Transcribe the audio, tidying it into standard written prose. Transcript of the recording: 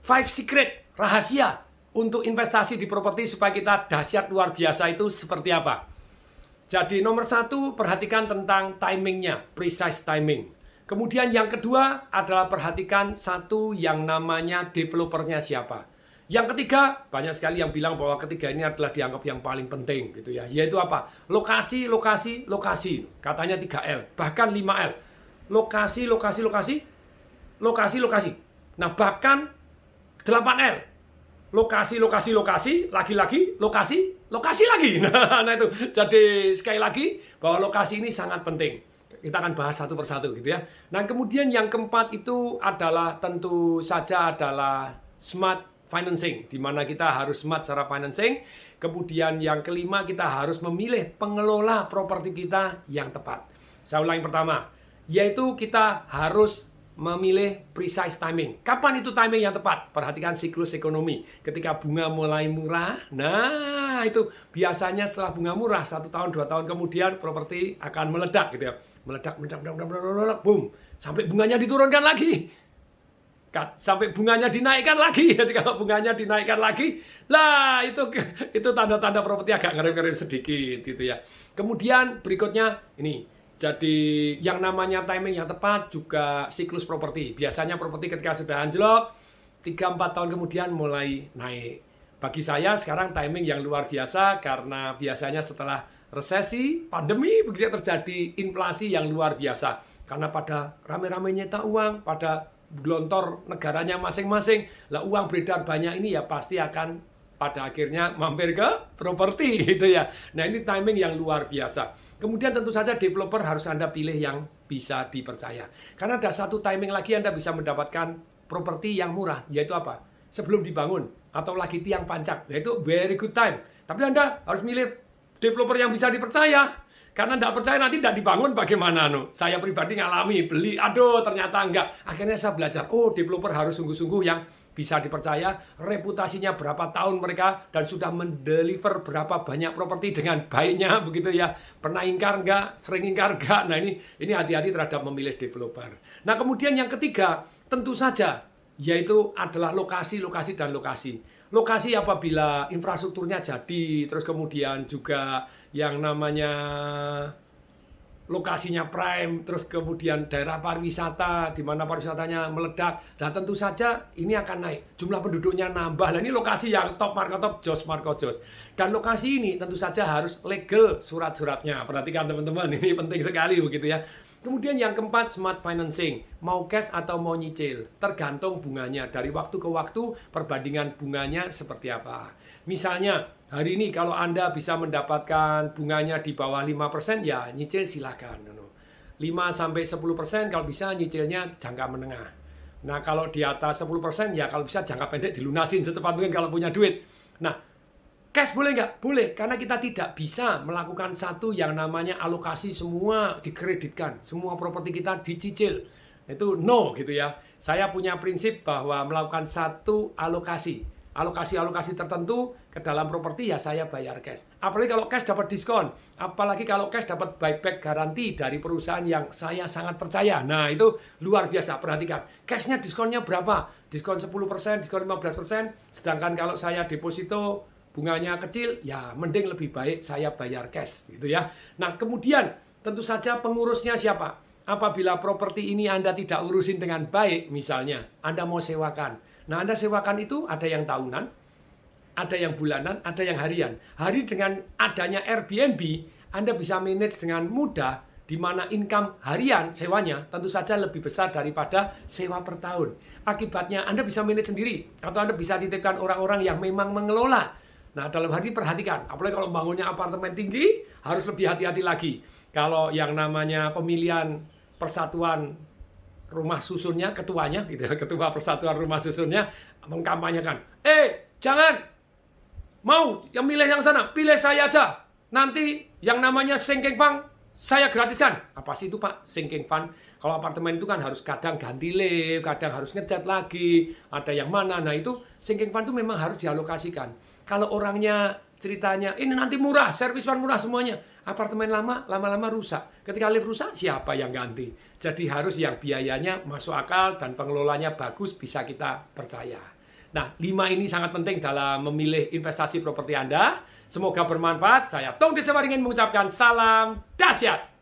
5 secret, rahasia untuk investasi di properti supaya kita dahsyat luar biasa itu seperti apa. Jadi nomor 1, perhatikan tentang timingnya, precise timing. Kemudian yang kedua adalah perhatikan satu yang namanya developernya siapa. Yang ketiga, banyak sekali yang bilang bahwa ketiga ini adalah dianggap yang paling penting gitu ya. Yaitu apa? Lokasi, lokasi, lokasi. Katanya 3L, bahkan 5L. Lokasi, lokasi, lokasi, lokasi, lokasi. Nah, bahkan 8L. Lokasi, lokasi, lokasi, lagi-lagi, lokasi, lokasi lagi. Nah itu, jadi sekali lagi bahwa lokasi ini sangat penting. Kita akan bahas satu persatu gitu ya. Nah kemudian yang keempat itu adalah tentu saja adalah smart financing, di mana kita harus smart secara financing. Kemudian yang kelima kita harus memilih pengelola properti kita yang tepat. Saya ulangi pertama, yaitu kita harus memilih precise timing. Kapan itu timing yang tepat? Perhatikan siklus ekonomi. Ketika bunga mulai murah, nah itu biasanya setelah bunga murah 1 tahun 2 tahun kemudian properti akan meledak gitu ya. Meledak, boom, sampai bunganya diturunkan lagi. Sampai bunganya dinaikkan lagi. Jadi kalau bunganya dinaikkan lagi, lah itu tanda-tanda properti agak ngeri-ngeri sedikit gitu ya. Kemudian berikutnya ini. Jadi yang namanya timing yang tepat juga siklus properti. Biasanya properti ketika sudah anjlok 3-4 tahun kemudian mulai naik. Bagi saya sekarang timing yang luar biasa karena biasanya setelah resesi, pandemi begitu terjadi inflasi yang luar biasa. Karena pada rame-rame nyetak uang, pada gelontor negaranya masing-masing, lah uang beredar banyak ini ya pasti akan pada akhirnya mampir ke properti gitu ya. Nah ini timing yang luar biasa. Kemudian tentu saja developer harus Anda pilih yang bisa dipercaya. Karena ada satu timing lagi Anda bisa mendapatkan properti yang murah, yaitu apa? Sebelum dibangun atau lagi tiang pancak, yaitu very good time. Tapi Anda harus milih developer yang bisa dipercaya. Karena tidak percaya nanti tidak dibangun bagaimana? Saya pribadi ngalami, beli, aduh ternyata enggak. Akhirnya saya belajar, developer harus sungguh-sungguh yang bisa dipercaya, reputasinya berapa tahun mereka, dan sudah mendeliver berapa banyak properti dengan baiknya, begitu ya. Pernah ingkar enggak, sering ingkar enggak. Nah ini hati-hati terhadap memilih developer. Nah kemudian yang ketiga, tentu saja, yaitu adalah lokasi, lokasi, dan lokasi. Lokasi apabila infrastrukturnya jadi, terus kemudian juga yang namanya lokasinya prime, terus kemudian daerah pariwisata, di mana pariwisatanya meledak, dan tentu saja ini akan naik. Jumlah penduduknya nambah. Nah ini lokasi yang top market top, jos market jos. Dan lokasi ini tentu saja harus legal surat-suratnya. Perhatikan teman-teman, ini penting sekali begitu ya. Kemudian yang keempat, smart financing. Mau cash atau mau nyicil? Tergantung bunganya. Dari waktu ke waktu, perbandingan bunganya seperti apa. Misalnya, hari ini kalau Anda bisa mendapatkan bunganya di bawah 5%, ya nyicil silakan. 5-10% kalau bisa nyicilnya jangka menengah. Nah, kalau di atas 10%, ya kalau bisa jangka pendek dilunasin secepat mungkin kalau punya duit. Nah, cash boleh nggak? Boleh, karena kita tidak bisa melakukan satu yang namanya alokasi semua dikreditkan. Semua properti kita dicicil. Itu no gitu ya. Saya punya prinsip bahwa melakukan satu alokasi tertentu ke dalam properti ya saya bayar cash. Apalagi kalau cash dapat diskon. Apalagi kalau cash dapat buyback garansi dari perusahaan yang saya sangat percaya. Nah itu luar biasa, perhatikan. Cashnya diskonnya berapa? Diskon 10%, diskon 15%. Sedangkan kalau saya deposito bunganya kecil, ya mending lebih baik saya bayar cash gitu ya. Nah kemudian tentu saja pengurusnya siapa? Apabila properti ini Anda tidak urusin dengan baik, misalnya Anda mau sewakan. Nah Anda sewakan itu ada yang tahunan, ada yang bulanan, ada yang harian. Hari dengan adanya Airbnb, Anda bisa manage dengan mudah, di mana income harian sewanya tentu saja lebih besar daripada sewa per tahun. Akibatnya Anda bisa manage sendiri, atau Anda bisa titipkan orang-orang yang memang mengelola. Nah, dalam hal ini perhatikan, apalagi kalau bangunnya apartemen tinggi, harus lebih hati-hati lagi. Kalau yang namanya pemilihan persatuan rumah susunnya, ketuanya, gitu, ketua persatuan rumah susunnya, mengkampanyekan, jangan, mau yang milih yang sana, pilih saya aja. Nanti yang namanya sinking fund, saya gratiskan. Apa sih itu Pak, sinking fund? Kalau apartemen itu kan harus kadang ganti lift, kadang harus ngecat lagi, ada yang mana. Nah itu sinking fund itu memang harus dialokasikan. Kalau orangnya ceritanya, ini nanti murah, servis fund murah semuanya. Apartemen lama-lama rusak. Ketika lift rusak, siapa yang ganti? Jadi harus yang biayanya masuk akal dan pengelolanya bagus, bisa kita percaya. Nah, 5 ini sangat penting dalam memilih investasi properti Anda. Semoga bermanfaat. Saya Tong Desa Waringin mengucapkan salam dahsyat.